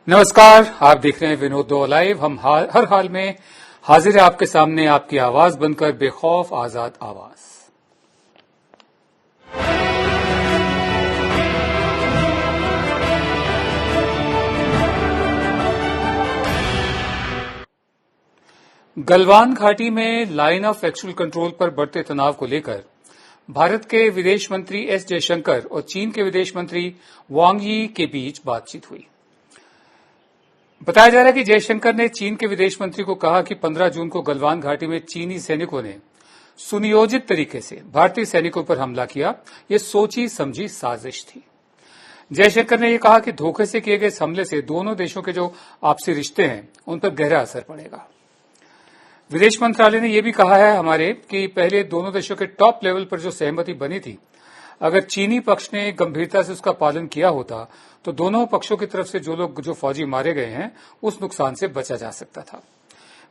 नमस्कार, आप देख रहे हैं विनोद दो लाइव। हम हर हाल में हाजिर है आपके सामने, आपकी आवाज बनकर, बेखौफ आजाद आवाज। गलवान घाटी में लाइन ऑफ एक्चुअल कंट्रोल पर बढ़ते तनाव को लेकर भारत के विदेश मंत्री एस जयशंकर और चीन के विदेश मंत्री वांग यी के बीच बातचीत हुई। बताया जा रहा है कि जयशंकर ने चीन के विदेश मंत्री को कहा कि 15 जून को गलवान घाटी में चीनी सैनिकों ने सुनियोजित तरीके से भारतीय सैनिकों पर हमला किया। ये सोची समझी साजिश थी। जयशंकर ने यह कहा कि धोखे से किए गए इस हमले से दोनों देशों के जो आपसी रिश्ते हैं उन पर गहरा असर पड़ेगा। विदेश मंत्रालय ने यह भी कहा है हमारे कि पहले दोनों देशों के टॉप लेवल पर जो सहमति बनी थी, अगर चीनी पक्ष ने गंभीरता से उसका पालन किया होता तो दोनों पक्षों की तरफ से जो फौजी मारे गए हैं उस नुकसान से बचा जा सकता था।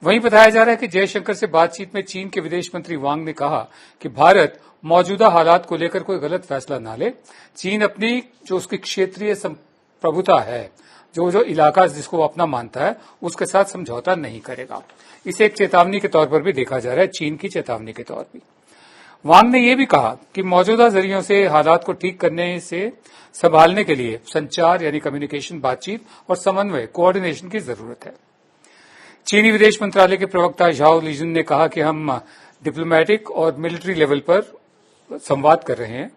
वहीं बताया जा रहा है कि जयशंकर से बातचीत में चीन के विदेश मंत्री वांग ने कहा कि भारत मौजूदा हालात को लेकर कोई गलत फैसला न ले। चीन अपनी जो उसकी क्षेत्रीय प्रभुता है, जो इलाका जिसको वो अपना मानता है, उसके साथ समझौता नहीं करेगा। इसे एक चेतावनी के तौर पर भी देखा जा रहा है, चीन की चेतावनी के तौर पर। वांग ने यह भी कहा कि मौजूदा जरियों से हालात को ठीक करने से संभालने के लिए संचार यानी कम्युनिकेशन, बातचीत और समन्वय, कोऑर्डिनेशन की जरूरत है। चीनी विदेश मंत्रालय के प्रवक्ता झाओ लिजुन ने कहा कि हम डिप्लोमेटिक और मिलिट्री लेवल पर संवाद कर रहे हैं।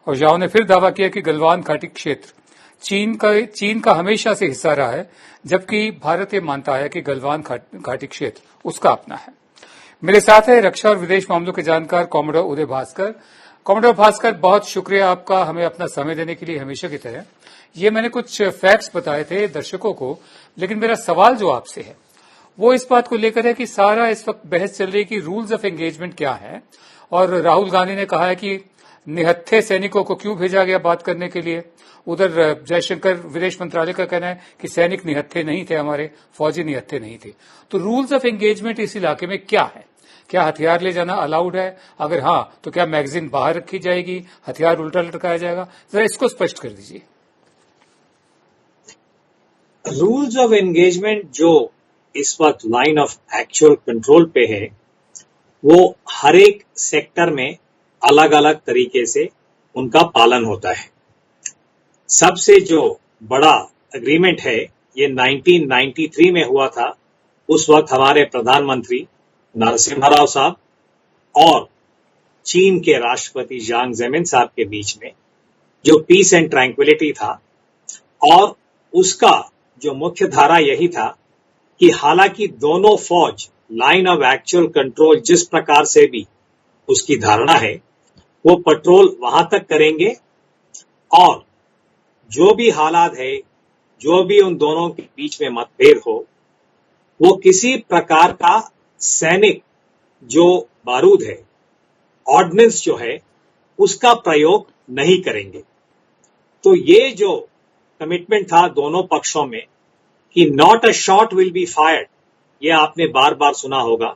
और झाओ ने फिर दावा किया कि गलवान घाटी क्षेत्र चीन का हमेशा से हिस्सा रहा है, जबकि भारत ये मानता है कि गलवान घाटी क्षेत्र उसका अपना है। मेरे साथ है रक्षा और विदेश मामलों के जानकार कॉमोडोर उदय भास्कर। कॉमोडोर भास्कर, बहुत शुक्रिया आपका हमें अपना समय देने के लिए, हमेशा की तरह। ये मैंने कुछ फैक्ट्स बताए थे दर्शकों को, लेकिन मेरा सवाल जो आपसे है वो इस बात को लेकर है कि सारा इस वक्त बहस चल रही है कि रूल्स ऑफ एंगेजमेंट क्या है। और राहुल गांधी ने कहा है कि निहत्थे सैनिकों को क्यों भेजा गया बात करने के लिए। उधर जयशंकर विदेश मंत्रालय का कहना है कि सैनिक निहत्थे नहीं थे, हमारे फौजी निहत्थे नहीं थे। तो रूल्स ऑफ एंगेजमेंट इस इलाके में क्या है? क्या हथियार ले जाना अलाउड है? अगर हाँ, तो क्या मैगजीन बाहर रखी जाएगी, हथियार उल्टा लटकाया जाएगा? जरा इसको स्पष्ट कर दीजिए। रूल्स ऑफ एंगेजमेंट जो इस वक्त लाइन ऑफ एक्चुअल कंट्रोल पे है, वो हर एक सेक्टर में अलग अलग तरीके से उनका पालन होता है। सबसे जो बड़ा एग्रीमेंट है ये 1993 में हुआ था। उस वक्त हमारे प्रधानमंत्री नरसिम्हा राव साहब और चीन के राष्ट्रपति जियांग जेमिन साहब के बीच में जो पीस एंड ट्रैंक्विलिटी था, और उसका जो मुख्य धारा यही था कि हालांकि दोनों फौज लाइन ऑफ एक्चुअल कंट्रोल जिस प्रकार से भी उसकी धारणा है वो पेट्रोल वहां तक करेंगे, और जो भी हालात है, जो भी उन दोनों के बीच में मतभेद हो, वो किसी प्रकार का सैनिक जो बारूद है, ऑर्डिनेंस जो है, उसका प्रयोग नहीं करेंगे। तो ये जो कमिटमेंट था दोनों पक्षों में कि not a shot will be fired, ये आपने बार बार सुना होगा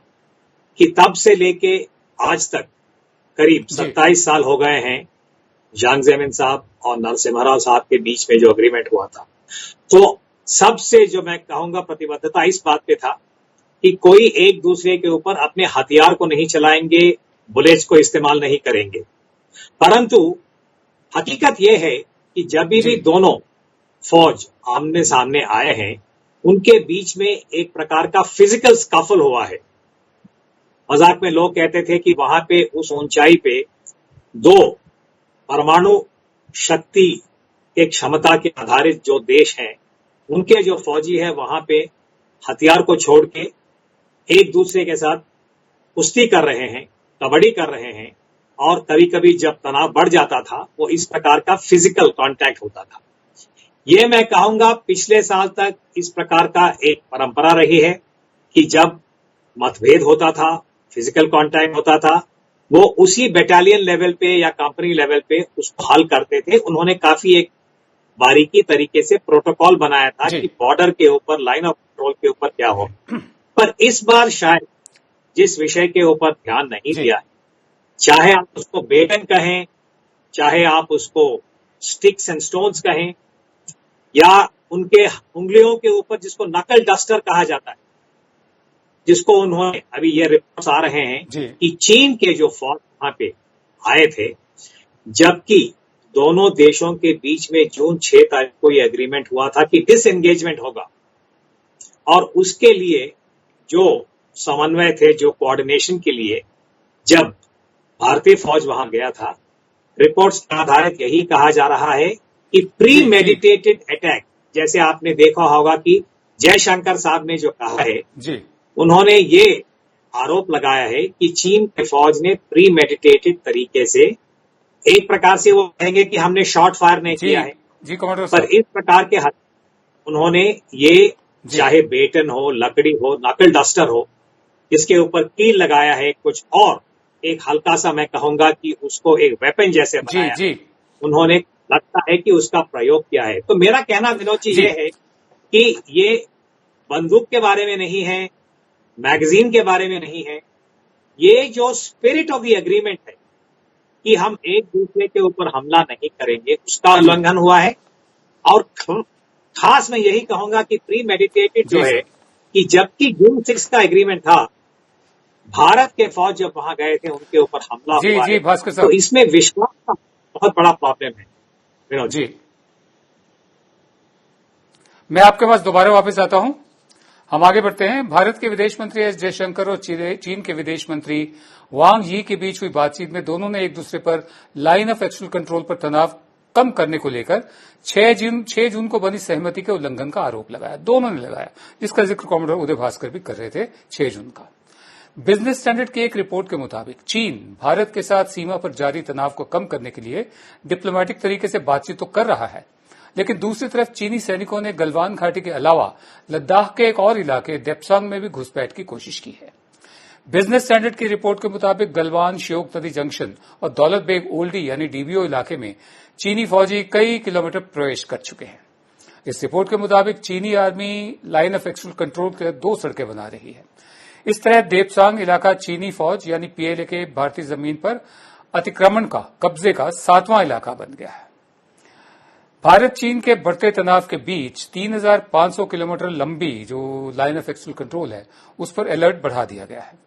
कि तब से लेके आज तक करीब 27 साल हो गए हैं जियांग जेमिन साहब और नरसिम्हा राव साहब के बीच में जो एग्रीमेंट हुआ था। तो सबसे जो मैं कहूंगा प्रतिबद्धता इस बात पे था कि कोई एक दूसरे के ऊपर अपने हथियार को नहीं चलाएंगे, बुलेट्स को इस्तेमाल नहीं करेंगे। परंतु हकीकत यह है कि जब भी दोनों फौज आमने सामने आए हैं, उनके बीच में एक प्रकार का फिजिकल स्कफल हुआ है। मजाक में लोग कहते थे कि वहां पे उस ऊंचाई पे दो परमाणु शक्ति के क्षमता के आधारित जो देश हैं, उनके जो फौजी है वहां पे हथियार को छोड़ के एक दूसरे के साथ कुश्ती कर रहे हैं, कबड्डी कर रहे हैं, और कभी कभी जब तनाव बढ़ जाता था वो इस प्रकार का फिजिकल कांटेक्ट होता था। ये मैं कहूंगा पिछले साल तक इस प्रकार का एक परंपरा रही है कि जब मतभेद होता था, फिजिकल कांटेक्ट होता था, वो उसी बटालियन लेवल पे या कंपनी लेवल पे उसको हल करते थे। उन्होंने काफी एक बारीकी तरीके से प्रोटोकॉल बनाया था कि बॉर्डर के ऊपर, लाइन ऑफ कंट्रोल के ऊपर क्या हो। पर इस बार शायद जिस विषय के ऊपर ध्यान नहीं दिया है, चाहे आप उसको बेटन कहें, चाहे आप उसको स्टिक्स एंड स्टोन्स कहें, या उनके उंगलियों के ऊपर, जिसको नकल डस्टर कहा जाता है, जिसको उन्होंने, अभी ये रिपोर्ट्स आ रहे हैं जी कि चीन के जो फौज वहां पे आए थे, जबकि दोनों देशों के बीच में जून 6 तारीख को ये एग्रीमेंट हुआ था कि डिसएंगेजमेंट होगा, और उसके लिए जो समन्वय थे, जो कोऑर्डिनेशन के लिए जब भारतीय फौज वहां गया था, रिपोर्ट्स के आधारित यही कहा जा रहा है कि प्री मेडिटेटेड अटैक, जैसे आपने देखा होगा कि जयशंकर साहब ने जो कहा है, जी उन्होंने ये आरोप लगाया है कि चीन के फौज ने प्री मेडिटेटेड तरीके से, एक प्रकार से वो कहेंगे कि हमने शॉट फायर नहीं जी किया है, जी कमांडर पर साहब, इस प्रकार के उन्होंने ये, जी चाहे बेटन हो, लकड़ी हो, नकल डस्टर हो, इसके ऊपर कील लगाया है, कुछ और एक हल्का सा, मैं कहूंगा कि उसको एक वेपन जैसे जी बनाया, जी उन्होंने, लगता है कि उसका प्रयोग किया है। तो मेरा कहना विनोद जी जी ये है कि ये बंदूक के बारे में नहीं है, मैगजीन के बारे में नहीं है, ये जो स्पिरिट ऑफ द एग्रीमेंट है कि हम एक दूसरे के ऊपर हमला नहीं करेंगे, उसका जी उल्लंघन हुआ है। और खास मैं यही कहूंगा कि प्री मेडिटेटेड जो जी है, सर, कि जबकि जून 6 का एग्रीमेंट था, भारत के फौज जब वहां गए थे, उनके ऊपर हमला जी हुआ जी है, भास्कर तो साहब, इसमें विश्वास का बहुत बड़ा प्रॉब्लम है विनोद जी। जी मैं आपके पास दोबारा वापस आता हूं। हम आगे बढ़ते हैं। भारत के विदेश मंत्री एस जयशंकर और चीन के विदेश मंत्री वांग यी के बीच हुई बातचीत में दोनों ने एक दूसरे पर लाइन ऑफ एक्चुअल कंट्रोल पर तनाव कम करने को लेकर 6 जून को बनी सहमति के उल्लंघन का आरोप लगाया। दोनों ने लगाया, जिसका जिक्र कॉमोडोर उदय भास्कर भी कर रहे थे 6 जून का। बिजनेस स्टैंडर्ड की एक रिपोर्ट के मुताबिक चीन भारत के साथ सीमा पर जारी तनाव को कम करने के लिए डिप्लोमेटिक तरीके से बातचीत तो कर रहा है, लेकिन दूसरी तरफ चीनी सैनिकों ने गलवान घाटी के अलावा लद्दाख के एक और इलाके देप्सांग में भी घुसपैठ की कोशिश की है। बिजनेस स्टैंडर्ड की रिपोर्ट के मुताबिक गलवान, श्योक नदी जंक्शन और दौलत बेग ओल्डी यानी डीबीओ इलाके में चीनी फौजी कई किलोमीटर प्रवेश कर चुके हैं। इस रिपोर्ट के मुताबिक चीनी army line of actual control के 2 सड़कें बना रही है। इस तरह देप्सांग इलाका चीनी फौज यानी पीएलए के भारतीय जमीन पर अतिक्रमण का, कब्जे का 7वां इलाका बन गया है। भारत चीन के बढ़ते तनाव के बीच 3,500 किलोमीटर लंबी जो लाइन ऑफ एक्चुअल कंट्रोल है, उस पर अलर्ट बढ़ा दिया गया है।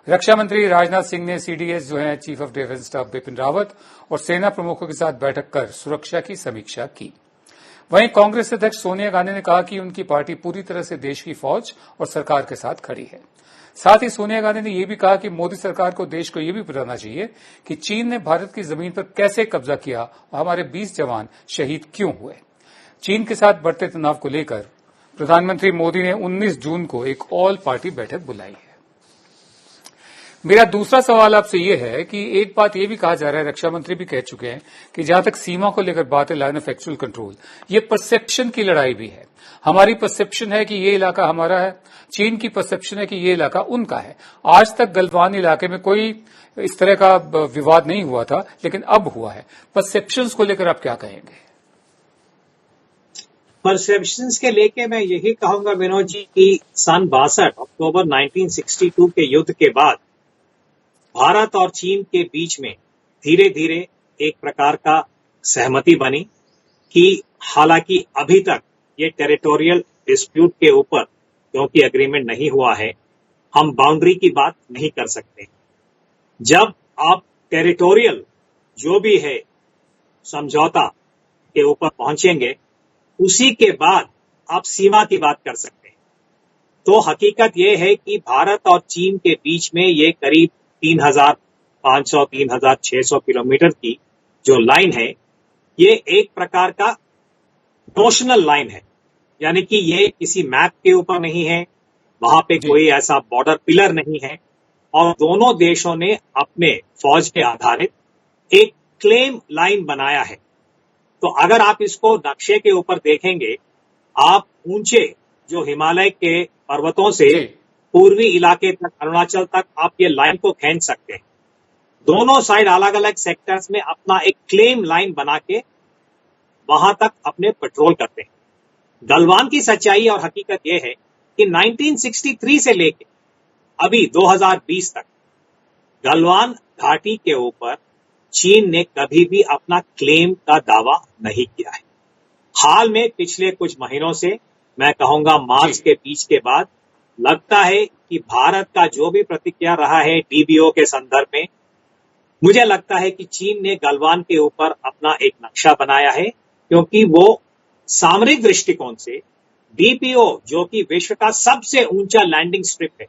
रक्षा मंत्री राजनाथ सिंह ने सीडीएस जो है chief of defence staff Bipin Rawat और सेना प्रमुखों के साथ बैठक कर सुरक्षा की समीक्षा की। वहीं कांग्रेस अध्यक्ष सोनिया गांधी ने कहा कि उनकी पार्टी पूरी तरह से देश की फौज और सरकार के साथ खड़ी है। साथ ही सोनिया गांधी ने यह भी कहा कि मोदी सरकार को देश को यह भी बताना चाहिए कि चीन ने भारत की जमीन पर कैसे कब्जा किया और हमारे 20 जवान शहीद क्यों हुए। चीन के साथ बढ़ते तनाव को लेकर प्रधानमंत्री मोदी ने 19 जून को एक ऑल पार्टी बैठक बुलाई है। मेरा दूसरा सवाल आपसे ये है कि एक बात ये भी कहा जा रहा है, रक्षा मंत्री भी कह चुके हैं कि जहां तक सीमा को लेकर बात है, लाइन ऑफ एक्चुअल कंट्रोल, ये परसेप्शन की लड़ाई भी है। हमारी परसेप्शन है कि ये इलाका हमारा है, चीन की परसेप्शन है कि ये इलाका उनका है। आज तक गलवान इलाके में कोई इस तरह का विवाद नहीं हुआ था, लेकिन अब हुआ है। परसेप्शंस को लेकर आप क्या कहेंगे? परसेप्शंस के लेके मैं यही कहूंगा विनोद जी कि सन 62 अक्टूबर 1962 के युद्ध के बाद भारत और चीन के बीच में धीरे धीरे एक प्रकार का सहमति बनी कि हालांकि अभी तक ये टेरिटोरियल डिस्प्यूट के ऊपर क्योंकि एग्रीमेंट नहीं हुआ है, हम बाउंड्री की बात नहीं कर सकते। जब आप टेरिटोरियल जो भी है समझौता के ऊपर पहुंचेंगे, उसी के बाद आप सीमा की बात कर सकते हैं। तो हकीकत यह है कि भारत और चीन के बीच में ये करीब 3,500 3,600 किलोमीटर की जो लाइन है, ये एक प्रकार का नोशनल लाइन है, यानी कि ये किसी मैप के ऊपर नहीं है, वहां पे कोई ऐसा बॉर्डर पिलर नहीं है, और दोनों देशों ने अपने फौज के आधारित एक क्लेम लाइन बनाया है। तो अगर आप इसको नक्शे के ऊपर देखेंगे, आप ऊंचे जो हिमालय के पर्वतों से पूर्वी इलाके तक, अरुणाचल तक आप ये लाइन को खींच सकते हैं। दोनों साइड अलग अलग सेक्टर्स में अपना एक क्लेम लाइन बना के वहां तक अपने पेट्रोल करते हैं। गलवान की सच्चाई और हकीकत यह है कि 1963 से लेके अभी 2020 तक गलवान घाटी के ऊपर चीन ने कभी भी अपना क्लेम का दावा नहीं किया है। हाल में पिछले कुछ महीनों से मैं कहूंगा मार्च के बीच के बाद लगता है कि भारत का जो भी प्रतिक्रिया रहा है डीबीओ के संदर्भ में, मुझे लगता है कि चीन ने गलवान के ऊपर अपना एक नक्शा बनाया है, क्योंकि वो सामरिक दृष्टिकोण से डीपीओ जो कि विश्व का सबसे ऊंचा लैंडिंग स्ट्रिप है,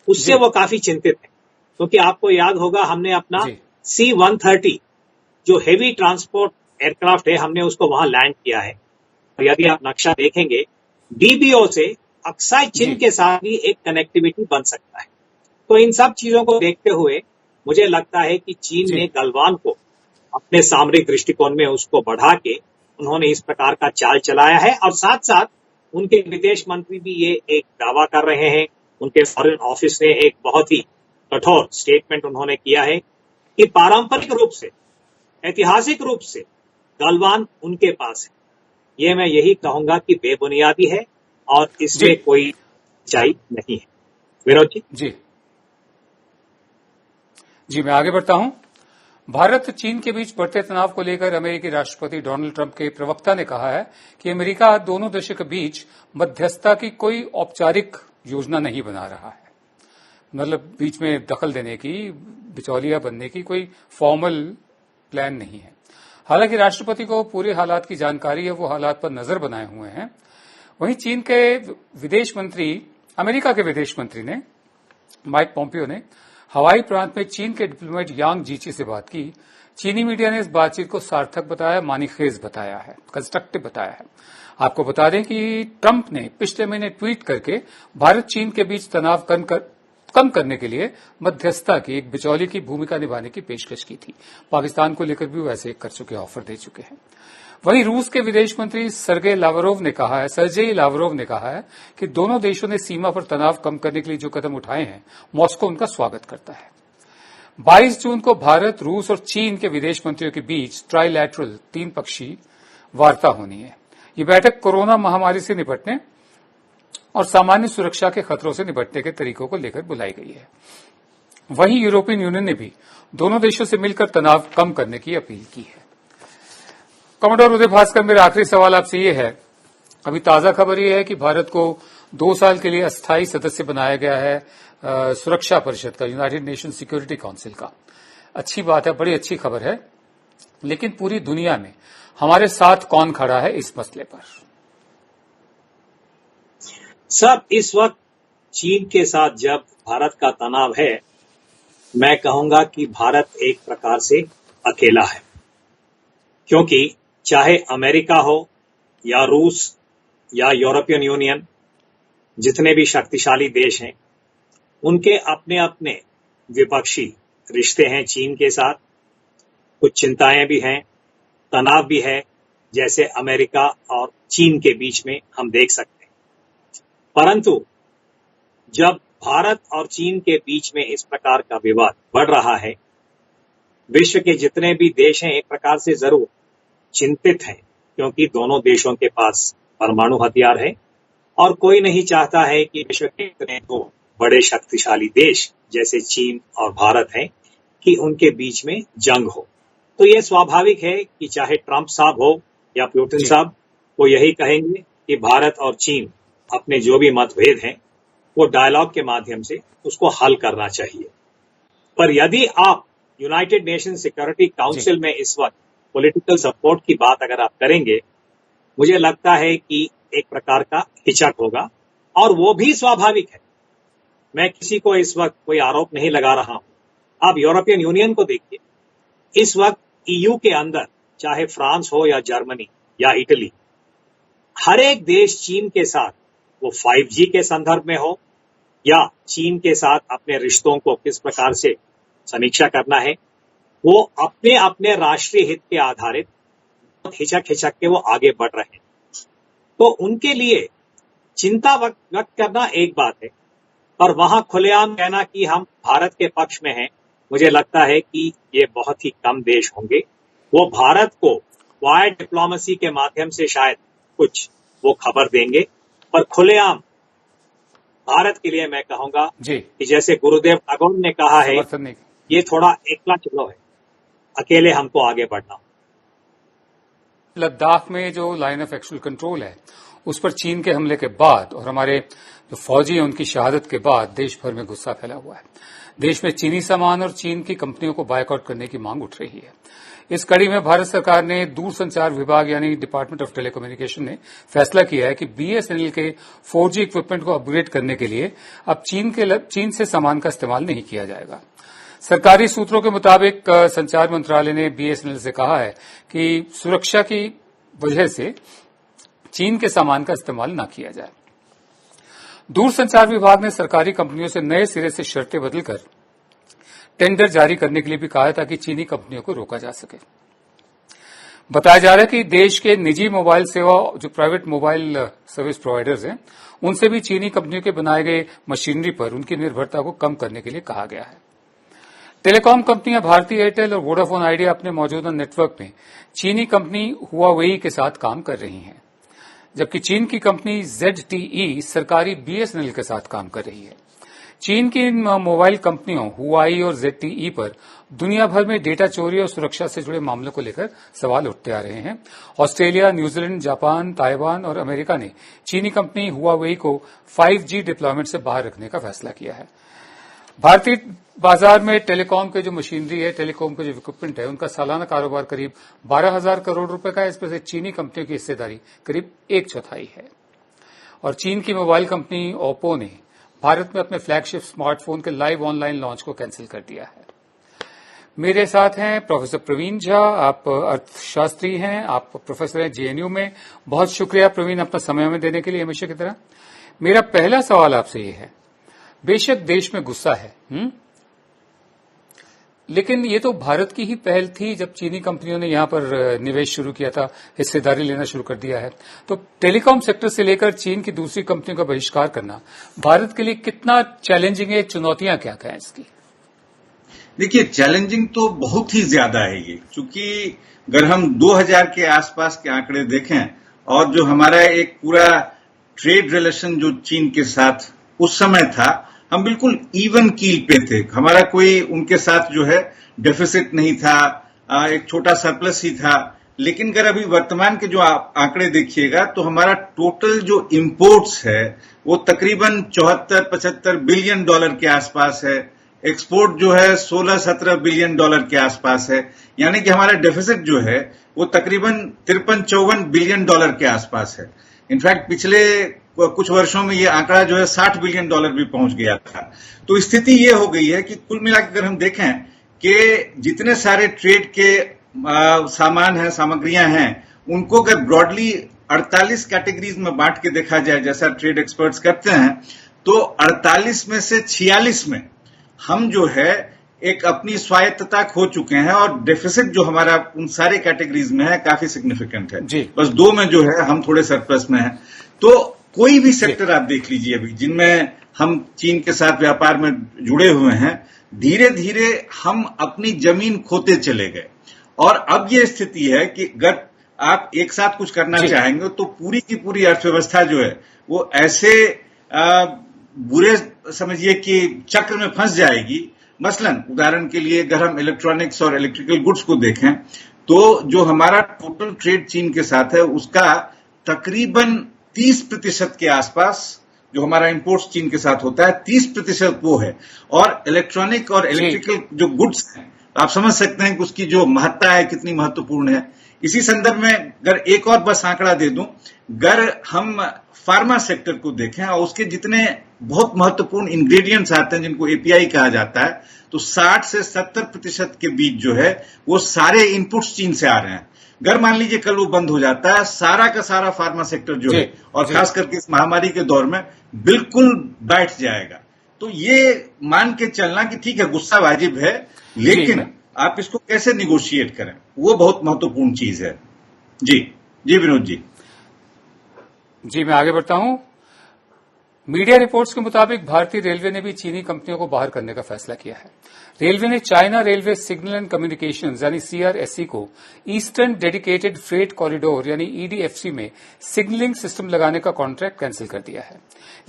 उससे वो काफी चिंतित है। क्योंकि आपको याद होगा हमने अपना C-130 जो हेवी ट्रांसपोर्ट एयरक्राफ्ट है, हमने उसको वहां लैंड किया है। और यदि आप नक्शा देखेंगे, डीबीओ से अक्साई चीन के साथ भी एक कनेक्टिविटी बन सकता है। तो इन सब चीजों को देखते हुए मुझे लगता है कि चीन ने गलवान को अपने सामरिक दृष्टिकोण में उसको बढ़ा के उन्होंने इस प्रकार का चाल चलाया है। और साथ साथ उनके विदेश मंत्री भी ये एक दावा कर रहे हैं, उनके फॉरेन ऑफिस ने एक बहुत ही कठोर स्टेटमेंट उन्होंने किया है कि पारंपरिक रूप से, ऐतिहासिक रूप से गलवान उनके पास है। ये मैं यही कहूंगा कि बेबुनियादी है और इसमें कोई सच्चाई नहीं है। विनोद जी। जी, मैं आगे बढ़ता हूं। भारत चीन के बीच बढ़ते तनाव को लेकर अमेरिकी राष्ट्रपति डोनाल्ड ट्रंप के प्रवक्ता ने कहा है कि अमेरिका दोनों देशों के बीच मध्यस्थता की कोई औपचारिक योजना नहीं बना रहा है। मतलब बीच में दखल देने की, बिचौलिया बनने की कोई फॉर्मल प्लान नहीं है। हालांकि राष्ट्रपति को पूरे हालात की जानकारी है, वो हालात पर नजर बनाए हुए हैं। वहीं चीन के विदेश मंत्री, अमेरिका के विदेश मंत्री ने माइक पोम्पियो ने हवाई प्रांत में चीन के डिप्लोमेट यांग जीची से बात की। चीनी मीडिया ने इस बातचीत को सार्थक बताया, मानीखेज बताया है, कंस्ट्रक्टिव बताया है। आपको बता दें कि ट्रंप ने पिछले महीने ट्वीट करके भारत चीन के बीच तनाव कम करने के लिए मध्यस्थता की, एक बिचौली की भूमिका निभाने की पेशकश की थी। पाकिस्तान को लेकर भी वैसे कर चुके, ऑफर दे चुके हैं। वहीं रूस के विदेश मंत्री सर्जेई लावरोव ने कहा है कि दोनों देशों ने सीमा पर तनाव कम करने के लिए जो कदम उठाए हैं, मॉस्को उनका स्वागत करता है। 22 जून को भारत, रूस और चीन के विदेश मंत्रियों के बीच ट्राइलैटरल 3 पक्षीय वार्ता होनी है। ये बैठक कोरोना महामारी से निपटने और सामान्य सुरक्षा के खतरों से निपटने के तरीकों को लेकर बुलाई गई है। वहीं यूरोपियन यूनियन ने भी दोनों देशों से मिलकर तनाव कम करने की अपील की है। कमोडोर उदय भास्कर, मेरा आखिरी सवाल आपसे ये है, अभी ताजा खबर ये है कि भारत को 2 साल के लिए अस्थायी सदस्य बनाया गया है सुरक्षा परिषद का, यूनाइटेड नेशन सिक्योरिटी काउंसिल का। अच्छी बात है, बड़ी अच्छी खबर है। लेकिन पूरी दुनिया में हमारे साथ कौन खड़ा है इस मसले पर? सर, इस वक्त चीन के साथ जब भारत का तनाव है, मैं कहूंगा कि भारत एक प्रकार से अकेला है। क्योंकि चाहे अमेरिका हो या रूस या यूरोपियन यूनियन, जितने भी शक्तिशाली देश हैं, उनके अपने अपने द्विपक्षीय रिश्ते हैं चीन के साथ। कुछ चिंताएं भी हैं, तनाव भी है, जैसे अमेरिका और चीन के बीच में हम देख सकते हैं। परंतु जब भारत और चीन के बीच में इस प्रकार का विवाद बढ़ रहा है, विश्व के जितने भी देश हैं एक प्रकार से जरूर चिंतित हैं, क्योंकि दोनों देशों के पास परमाणु हथियार है और कोई नहीं चाहता है कि विश्व के इतने 2 बड़े शक्तिशाली देश जैसे चीन और भारत हैं कि उनके बीच में जंग हो। तो यह स्वाभाविक है कि चाहे ट्रंप साहब हो या पुतिन साहब, वो यही कहेंगे कि भारत और चीन अपने जो भी मतभेद हैं वो डायलॉग के माध्यम से उसको हल करना चाहिए। पर यदि आप यूनाइटेड नेशन सिक्योरिटी काउंसिल में इस वक्त पॉलिटिकल सपोर्ट की बात अगर आप करेंगे, मुझे लगता है कि एक प्रकार का हिचक होगा और वो भी स्वाभाविक है। मैं किसी को इस वक्त कोई आरोप नहीं लगा रहा हूं। आप यूरोपियन यूनियन को देखिए, इस वक्त ईयू के अंदर चाहे फ्रांस हो या जर्मनी या इटली, हर एक देश चीन के साथ, वो 5G के संदर्भ में हो या चीन के साथ अपने रिश्तों को किस प्रकार से समीक्षा करना है, वो अपने अपने राष्ट्रीय हित के आधारित हिचक के वो आगे बढ़ रहे हैं। तो उनके लिए चिंता व्यक्त करना एक बात है, पर वहां खुलेआम कहना कि हम भारत के पक्ष में हैं, मुझे लगता है कि ये बहुत ही कम देश होंगे। वो भारत को वायर डिप्लोमेसी के माध्यम से शायद कुछ वो खबर देंगे, पर खुलेआम भारत के लिए मैं कहूंगा कि जैसे गुरुदेव टैगोर ने कहा है, ये थोड़ा एकला चलो है, अकेले हमको आगे बढ़ना। लद्दाख में जो लाइन ऑफ एक्चुअल कंट्रोल है उस पर चीन के हमले के बाद और हमारे जो फौजी हैं उनकी शहादत के बाद देश भर में गुस्सा फैला हुआ है। देश में चीनी सामान और चीन की कंपनियों को बायकॉट करने की मांग उठ रही है। इस कड़ी में भारत सरकार ने दूरसंचार विभाग यानी डिपार्टमेंट ऑफ टेलीकम्युनिकेशन ने फैसला किया है कि बीएसएनएल के 4G इक्विपमेंट को अपग्रेड करने के लिए अब चीन से सामान का इस्तेमाल नहीं किया जाएगा। सरकारी सूत्रों के मुताबिक संचार मंत्रालय ने बीएसएनएल से कहा है कि सुरक्षा की वजह से चीन के सामान का इस्तेमाल न किया जाए। दूरसंचार विभाग ने सरकारी कंपनियों से नए सिरे से शर्तें बदलकर टेंडर जारी करने के लिए भी कहा ताकि चीनी कंपनियों को रोका जा सके। बताया जा रहा है कि देश के निजी मोबाइल सेवा जो प्राइवेट मोबाइल सर्विस प्रोवाइडर्स हैं उनसे भी चीनी कंपनियों के बनाए गए मशीनरी पर उनकी निर्भरता को कम करने के लिए कहा गया है। टेलीकॉम कंपनियां भारती एयरटेल और वोडाफोन आइडिया अपने मौजूदा नेटवर्क में चीनी कंपनी हुआवेई के साथ काम कर रही हैं, जबकि चीन की कंपनी ZTE सरकारी बीएसएनएल के साथ काम कर रही है। चीन की इन मोबाइल कंपनियों हुआई और ZTE पर दुनिया भर में डेटा चोरी और सुरक्षा से जुड़े मामलों को लेकर सवाल उठते आ रहे हैं। ऑस्ट्रेलिया, न्यूजीलैंड, जापान, ताइवान और अमेरिका ने चीनी कंपनी हुआवेई को 5G डिप्लॉयमेंट से बाहर रखने का फैसला किया है। भारतीय बाजार में टेलीकॉम के जो मशीनरी है, टेलीकॉम के जो इक्विपमेंट है, उनका सालाना कारोबार करीब 12,000 करोड़ रुपए का है। इसमें से चीनी कंपनियों की हिस्सेदारी करीब 1/4 है। और चीन की मोबाइल कंपनी ओप्पो ने भारत में अपने फ्लैगशिप स्मार्टफोन के लाइव ऑनलाइन लॉन्च को कैंसिल कर दिया है। मेरे साथ हैं प्रोफेसर प्रवीण झा। आप अर्थशास्त्री हैं, आप प्रोफेसर हैं जेएनयू में। बहुत शुक्रिया प्रवीण अपना समय हमें देने के लिए हमेशा की तरह। मेरा पहला सवाल आपसे ये है, बेशक देश में गुस्सा है, लेकिन ये तो भारत की ही पहल थी जब चीनी कंपनियों ने यहां पर निवेश शुरू किया था, हिस्सेदारी लेना शुरू कर दिया है। तो टेलीकॉम सेक्टर से लेकर चीन की दूसरी कंपनियों का बहिष्कार करना भारत के लिए कितना चैलेंजिंग है? चुनौतियां क्या क्या हैं इसकी? देखिए, चैलेंजिंग तो बहुत ही ज्यादा है ये, क्योंकि अगर हम 2000 के आसपास के आंकड़े देखें और जो हमारा एक पूरा ट्रेड रिलेशन जो चीन के साथ उस समय था, हम बिल्कुल इवन कील पे थे। हमारा कोई उनके साथ जो है डेफिसिट नहीं था, एक छोटा सरप्लस ही था। लेकिन अगर अभी वर्तमान के जो आंकड़े देखिएगा तो हमारा टोटल जो इंपोर्ट्स है वो तकरीबन 74-75 बिलियन डॉलर के आसपास है। एक्सपोर्ट जो है 16-17 बिलियन डॉलर के आसपास है। यानी कि हमारा डेफिसिट जो है वो तकरीबन 53-54 बिलियन डॉलर के आसपास है। इनफैक्ट पिछले कुछ वर्षों में ये आंकड़ा जो है 60 बिलियन डॉलर भी पहुंच गया था। तो स्थिति ये हो गई है कि कुल मिलाकर अगर हम देखें कि जितने सारे ट्रेड के सामान हैं, सामग्रियां हैं, उनको अगर ब्रॉडली 48 कैटेगरीज में बांट के देखा जाए, जैसा ट्रेड एक्सपर्ट्स करते हैं, तो 48 में से 46 में हम जो है एक अपनी स्वायत्तता खो चुके हैं और डेफिसिट जो हमारा उन सारे कैटेगरीज में है काफी सिग्निफिकेंट है। बस 2 में जो है हम थोड़े सरप्लस में हैं। तो कोई भी सेक्टर आप देख लीजिए अभी जिनमें हम चीन के साथ व्यापार में जुड़े हुए हैं, धीरे धीरे हम अपनी जमीन खोते चले गए। और अब ये स्थिति है कि अगर आप एक साथ कुछ करना चाहेंगे तो पूरी की पूरी अर्थव्यवस्था जो है वो ऐसे बुरे समझिए कि चक्र में फंस जाएगी। मसलन उदाहरण के लिए अगर हम इलेक्ट्रॉनिक्स और इलेक्ट्रिकल गुड्स को देखें तो जो हमारा टोटल ट्रेड चीन के साथ है उसका तकरीबन 30% के आसपास जो हमारा इंपोर्ट्स चीन के साथ होता है, 30% वो है। और इलेक्ट्रॉनिक और इलेक्ट्रिकल जो गुड्स हैं, आप समझ सकते हैं कि उसकी जो महत्ता है कितनी महत्वपूर्ण है। इसी संदर्भ में अगर एक और बस आंकड़ा दे दूं, अगर हम फार्मा सेक्टर को देखें और उसके जितने बहुत महत्वपूर्ण इंग्रेडिएंट्स आते हैं जिनको एपीआई कहा जाता है, तो 60 से 70% के बीच जो है वो सारे इनपुट्स चीन से आ रहे हैं। अगर मान लीजिए कल वो बंद हो जाता है, सारा का सारा फार्मा सेक्टर जो है और खास करके इस महामारी के दौर में बिल्कुल बैठ जाएगा। तो ये मान के चलना कि ठीक है गुस्सा वाजिब है, लेकिन आप इसको कैसे निगोशिएट करें वो बहुत महत्वपूर्ण चीज है। जी विनोद जी। मैं आगे बढ़ता हूं। मीडिया रिपोर्ट्स के मुताबिक भारतीय रेलवे ने भी चीनी कंपनियों को बाहर करने का फैसला किया है। रेलवे ने China railway signal and communications यानी सीआरएससी को ईस्टर्न डेडिकेटेड फ्रेट कॉरिडोर यानी ईडीएफसी में सिग्नलिंग सिस्टम लगाने का कॉन्ट्रैक्ट कैंसिल कर दिया है।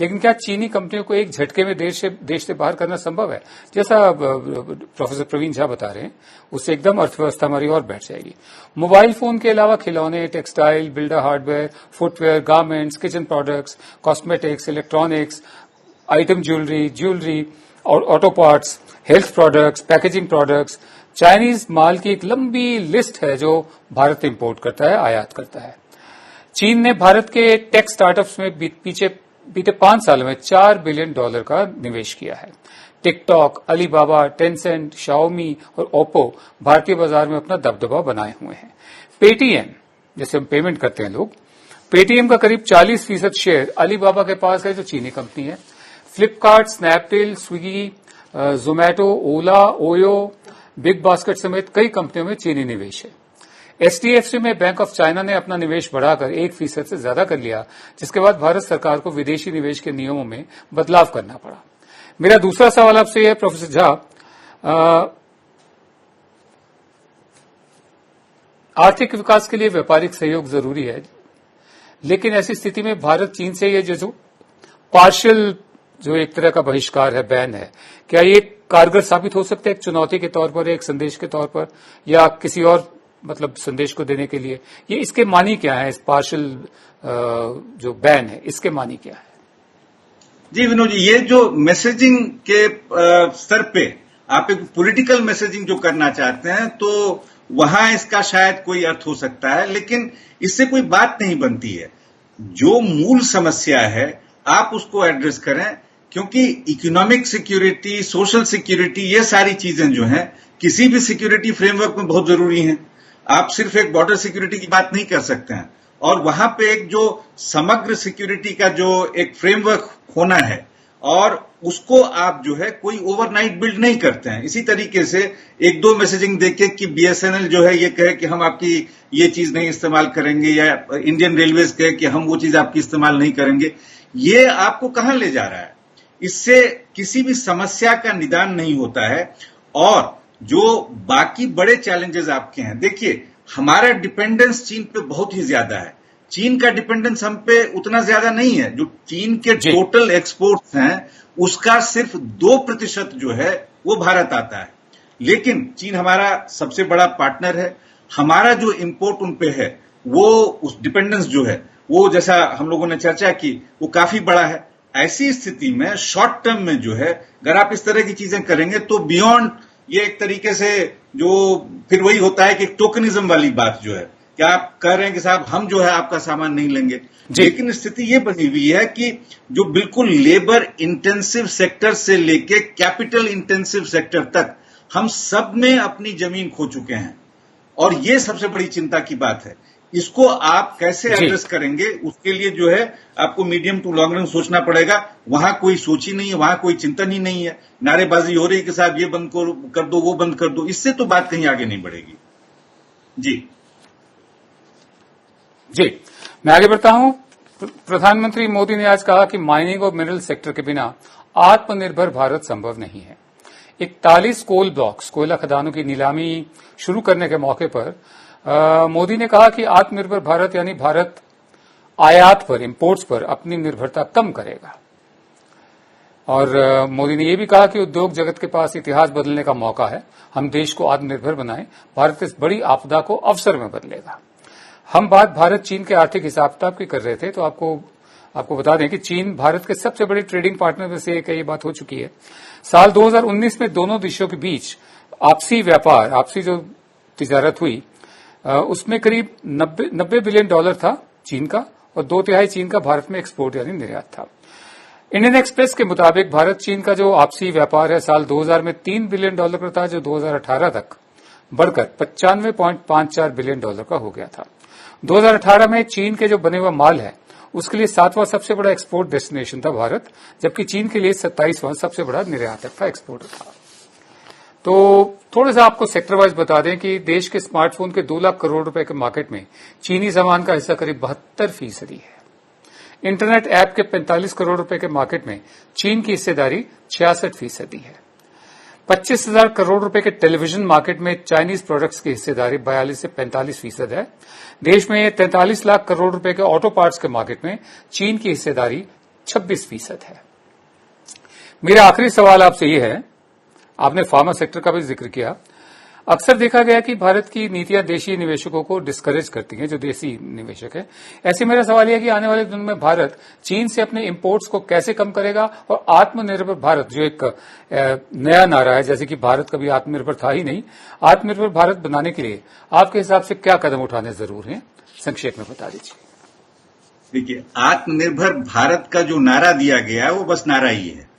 लेकिन क्या चीनी कंपनियों को एक झटके में देश से बाहर करना संभव है? जैसा प्रोफेसर प्रवीण झा बता रहे हैं, उससे एकदम अर्थव्यवस्था हमारी और बैठ जाएगी। मोबाइल फोन के अलावा खिलौने, textile, builder hardware, footwear, garments, kitchen products, cosmetics, electronics, item jewellery और auto parts, health products, packaging products, Chinese माल की एक लंबी लिस्ट है जो भारत इंपोर्ट करता है, आयात करता है। चीन ने भारत के टेक स्टार्टअप्स में बीते 5 सालों में $4 बिलियन का निवेश किया है। टिकटॉक, अलीबाबा, टेंसेंट, शाओमी और ओप्पो भारतीय बाजार में अपना दबदबा बनाए हुए हैं। पेटीएम, जैसे हम पेमेंट करते हैं लोग, पेटीएम का करीब 40% शेयर अलीबाबा के पास है जो चीनी कंपनी है। फ्लिपकार्ट, स्नैपडील, स्विगी, जोमैटो, ओला, ओयो, बिग बास्केट समेत कई कंपनियों में चीनी निवेश है। एचडीएफसी में बैंक ऑफ चाइना ने अपना निवेश बढ़ाकर 1% से ज्यादा कर लिया, जिसके बाद भारत सरकार को विदेशी निवेश के नियमों में बदलाव करना पड़ा। मेरा दूसरा सवाल आपसे है प्रोफेसर झा, आर्थिक विकास के लिए व्यापारिक सहयोग जरूरी है, लेकिन ऐसी स्थिति में भारत चीन से ये जो पार्शियल जो एक तरह का बहिष्कार है, बैन है, क्या ये कारगर साबित हो सकता है एक चुनौती के तौर पर, एक संदेश के तौर पर, या किसी और मतलब संदेश को देने के लिए? ये इसके मानी क्या है, इस पार्शियल जो बैन है, इसके मानी क्या है? जी विनोद जी, ये जो मैसेजिंग के स्तर पे आप एक पॉलिटिकल मैसेजिंग जो करना चाहते हैं तो वहां इसका शायद कोई अर्थ हो सकता है, लेकिन इससे कोई बात नहीं बनती है। जो मूल समस्या है आप उसको एड्रेस करें, क्योंकि इकोनॉमिक सिक्योरिटी, सोशल सिक्योरिटी, ये सारी चीजें जो हैं किसी भी सिक्योरिटी फ्रेमवर्क में बहुत जरूरी हैं। आप सिर्फ एक बॉर्डर सिक्योरिटी की बात नहीं कर सकते हैं, और वहां पे एक जो समग्र सिक्योरिटी का जो एक फ्रेमवर्क होना है, और उसको आप जो है कोई ओवरनाइट बिल्ड नहीं करते हैं। इसी तरीके से एक दो मैसेजिंग देके कि बीएसएनएल जो है ये कहे कि हम आपकी ये चीज नहीं इस्तेमाल करेंगे, या इंडियन रेलवेज कहे कि हम वो चीज आपकी इस्तेमाल नहीं करेंगे, ये आपको कहां ले जा रहा है? इससे किसी भी समस्या का निदान नहीं होता है। और जो बाकी बड़े चैलेंजेस आपके हैं, देखिए हमारा डिपेंडेंस चीन पे बहुत ही ज्यादा है। चीन का डिपेंडेंस हम पे उतना ज्यादा नहीं है। जो चीन के टोटल एक्सपोर्ट्स हैं उसका सिर्फ 2% जो है वो भारत आता है, लेकिन चीन हमारा सबसे बड़ा पार्टनर है। हमारा जो इंपोर्ट उन पे है वो उस डिपेंडेंस जो है वो, जैसा हम लोगों ने चर्चा की, वो काफी बड़ा है। ऐसी स्थिति में शॉर्ट टर्म में जो है अगर आप इस तरह की चीजें करेंगे तो बियॉन्ड ये एक तरीके से जो फिर वही होता है कि टोकनिज्म वाली बात जो है कि आप कह रहे हैं कि साहब हम जो है आपका सामान नहीं लेंगे, लेकिन स्थिति ये बनी हुई है कि जो बिल्कुल लेबर इंटेंसिव सेक्टर से लेके कैपिटल इंटेंसिव सेक्टर तक हम सब में अपनी जमीन खो चुके हैं, और ये सबसे बड़ी चिंता की बात है। इसको आप कैसे एड्रेस करेंगे, उसके लिए जो है आपको मीडियम टू लॉन्ग रन सोचना पड़ेगा। वहां कोई सोच ही नहीं है, वहां कोई चिंतन ही नहीं है। नारेबाजी हो रही है कि साहब ये बंद कर दो, वो बंद कर दो, इससे तो बात कहीं आगे नहीं बढ़ेगी। जी, मैं आगे बढ़ता हूं। प्रधानमंत्री मोदी ने आज कहा कि माइनिंग और मिनरल सेक्टर के बिना आत्मनिर्भर भारत संभव नहीं है। 41 कोल ब्लॉक्स, कोयला खदानों की नीलामी शुरू करने के मौके पर मोदी ने कहा कि आत्मनिर्भर भारत यानी भारत आयात पर, इंपोर्ट्स पर अपनी निर्भरता कम करेगा। और मोदी ने यह भी कहा कि उद्योग जगत के पास इतिहास बदलने का मौका है, हम देश को आत्मनिर्भर बनाएं, भारत इस बड़ी आपदा को अवसर में बदलेगा। हम बात भारत चीन के आर्थिक हिसाब किताब की कर रहे थे, तो आपको बता दें कि चीन भारत के सबसे बड़े ट्रेडिंग पार्टनर में से एक है, ये बात हो चुकी है। साल 2019 में दोनों देशों के बीच आपसी व्यापार, आपसी जो तिजारत हुई, उसमें करीब $90 बिलियन था चीन का, और 2/3 चीन का भारत में एक्सपोर्ट यानी निर्यात था। इंडियन एक्सप्रेस के मुताबिक भारत चीन का जो आपसी व्यापार है साल 2000 में $3 बिलियन का था, जो 2018 तक बढ़कर $95.54 बिलियन का हो गया था। 2018 में चीन के जो बने हुआ माल है उसके लिए 7वां सबसे बड़ा एक्सपोर्ट डेस्टिनेशन था भारत, जबकि चीन के लिए 27वां सबसे बड़ा निर्यातक था, एक्सपोर्टर था। तो थोड़ा सा आपको सेक्टर वाइज बता दें कि देश के स्मार्टफोन के 2 लाख करोड़ रुपए के मार्केट में चीनी सामान का हिस्सा करीब 72% है। इंटरनेट ऐप के 45 करोड़ रुपए के मार्केट में चीन की हिस्सेदारी 66% है। 25,000 करोड़ रुपए के टेलीविजन मार्केट में चाइनीज प्रोडक्ट्स की हिस्सेदारी 42 से 45% है। देश में 43 लाख करोड़ रुपए के ऑटो पार्ट्स के मार्केट में चीन की हिस्सेदारी 26% है। मेरा आखिरी सवाल आपसे ये है, आपने फार्मा सेक्टर का भी जिक्र किया। अक्सर देखा गया कि भारत की नीतियां देशी निवेशकों को डिस्करेज करती हैं, जो देसी निवेशक है। ऐसे मेरा सवाल यह है कि आने वाले दिनों में भारत चीन से अपने इंपोर्ट्स को कैसे कम करेगा और आत्मनिर्भर भारत, जो एक नया नारा है, जैसे कि भारत कभी आत्मनिर्भर था ही नहीं, आत्मनिर्भर भारत बनाने के लिए आपके हिसाब से क्या कदम उठाने जरूर हैं, संक्षेप में बता दीजिए। देखिए, आत्मनिर्भर भारत का जो नारा दिया गया है वो बस नारा ही है।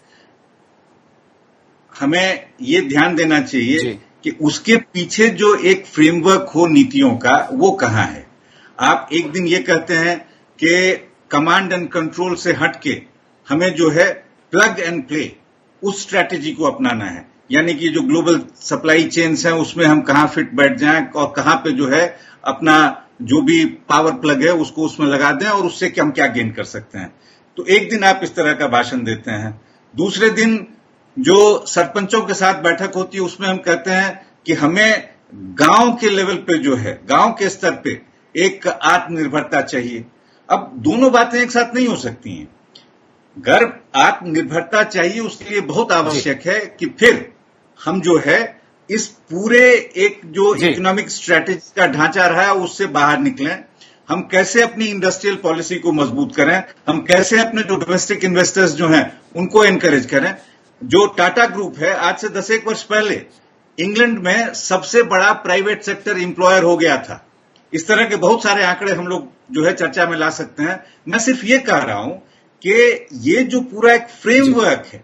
हमें ये ध्यान देना चाहिए कि उसके पीछे जो एक फ्रेमवर्क हो नीतियों का, वो कहां है। आप एक दिन ये कहते हैं कि कमांड एंड कंट्रोल से हटके हमें जो है प्लग एंड प्ले, उस स्ट्रैटेजी को अपनाना है। यानी कि जो ग्लोबल सप्लाई चेन्स हैं उसमें हम कहां फिट बैठ जाएं और कहां पे जो है अपना जो भी पावर प्लग है उसको उसमें लगा दें और उससे हम क्या गेन कर सकते हैं। तो एक दिन आप इस तरह का भाषण देते हैं, दूसरे दिन जो सरपंचों के साथ बैठक होती है उसमें हम कहते हैं कि हमें गांव के लेवल पे जो है, गांव के स्तर पे एक आत्मनिर्भरता चाहिए। अब दोनों बातें एक साथ नहीं हो सकती हैं। अगर आत्मनिर्भरता चाहिए उसके लिए बहुत आवश्यक है कि फिर हम जो है इस पूरे एक जो इकोनॉमिक स्ट्रेटेजी का ढांचा रहा है उससे बाहर निकलें। हम कैसे अपनी इंडस्ट्रियल पॉलिसी को मजबूत करें, हम कैसे अपने जो डोमेस्टिक इन्वेस्टर्स जो हैं उनको एनकरेज करें। जो टाटा ग्रुप है, आज से 10-1 वर्ष पहले इंग्लैंड में सबसे बड़ा प्राइवेट सेक्टर एम्प्लॉयर हो गया था। इस तरह के बहुत सारे आंकड़े हम लोग जो है चर्चा में ला सकते हैं। मैं सिर्फ ये कह रहा हूं कि ये जो पूरा एक फ्रेमवर्क है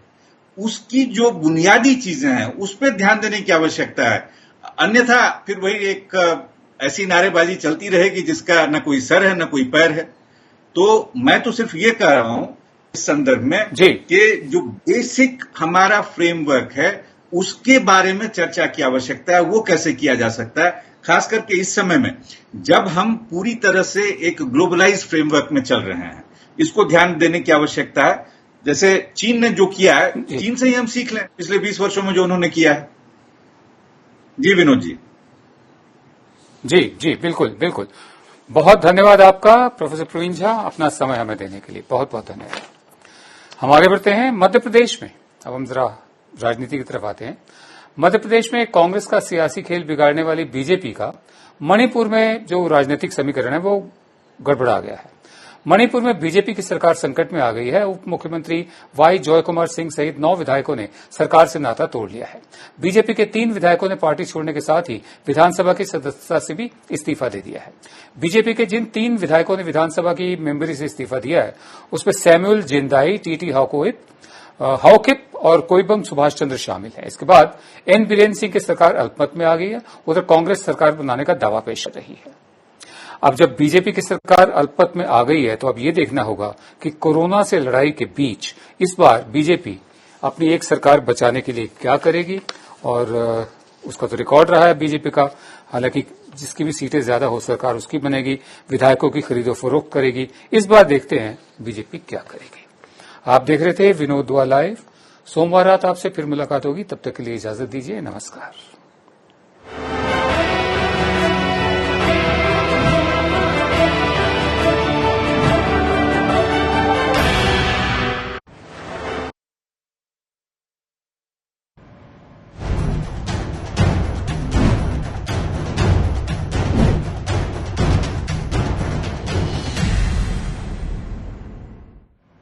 उसकी जो बुनियादी चीजें हैं उस पर ध्यान देने की आवश्यकता है। अन्यथा फिर वही एक ऐसी नारेबाजी चलती रहेगी जिसका न कोई सर है न कोई पैर है। तो मैं तो सिर्फ ये कह रहा हूं इस संदर्भ में कि जो बेसिक हमारा फ्रेमवर्क है उसके बारे में चर्चा की आवश्यकता है। वो कैसे किया जा सकता है, खास करके इस समय में जब हम पूरी तरह से एक ग्लोबलाइज फ्रेमवर्क में चल रहे हैं, इसको ध्यान देने की आवश्यकता है। जैसे चीन ने जो किया है, चीन से ही हम सीख लें पिछले 20 वर्षों में जो उन्होंने किया है। जी विनोद जी। जी बिल्कुल बिल्कुल। बहुत धन्यवाद आपका प्रोफेसर प्रवीण झा, अपना समय हमें देने के लिए बहुत बहुत धन्यवाद। हम आगे बढ़ते हैं मध्य प्रदेश में। अब हम जरा राजनीति की तरफ आते हैं। मध्य प्रदेश में कांग्रेस का सियासी खेल बिगाड़ने वाली बीजेपी का मणिपुर में जो राजनीतिक समीकरण है वो गड़बड़ा गया है। मणिपुर में बीजेपी की सरकार संकट में आ गई है। उप मुख्यमंत्री वाई जॉय कुमार सिंह सहित 9 विधायकों ने सरकार से नाता तोड़ लिया है। बीजेपी के 3 विधायकों ने पार्टी छोड़ने के साथ ही विधानसभा की सदस्यता से भी इस्तीफा दे दिया है। बीजेपी के जिन 3 विधायकों ने विधानसभा की मेंबरी से इस्तीफा दिया है उसमें सैमुअल जिंदाई, टीटी हाउकिप और कोईबम सुभाष चंद्र शामिल है। इसके बाद एन बीरेन सिंह की सरकार अल्पमत में आ गई है। उधर कांग्रेस सरकार बनाने का दावा पेश कर रही है। अब जब बीजेपी की सरकार अल्पमत में आ गई है तो अब ये देखना होगा कि कोरोना से लड़ाई के बीच इस बार बीजेपी अपनी एक सरकार बचाने के लिए क्या करेगी। और उसका तो रिकॉर्ड रहा है बीजेपी का, हालांकि जिसकी भी सीटें ज्यादा हो सरकार उसकी बनेगी, विधायकों की खरीदो फरोख्त करेगी। इस बार देखते हैं बीजेपी क्या करेगी। आप देख रहे थे विनोद दुआ लाइव। सोमवार रात आपसे फिर मुलाकात होगी, तब तक के लिए इजाजत दीजिए। नमस्कार।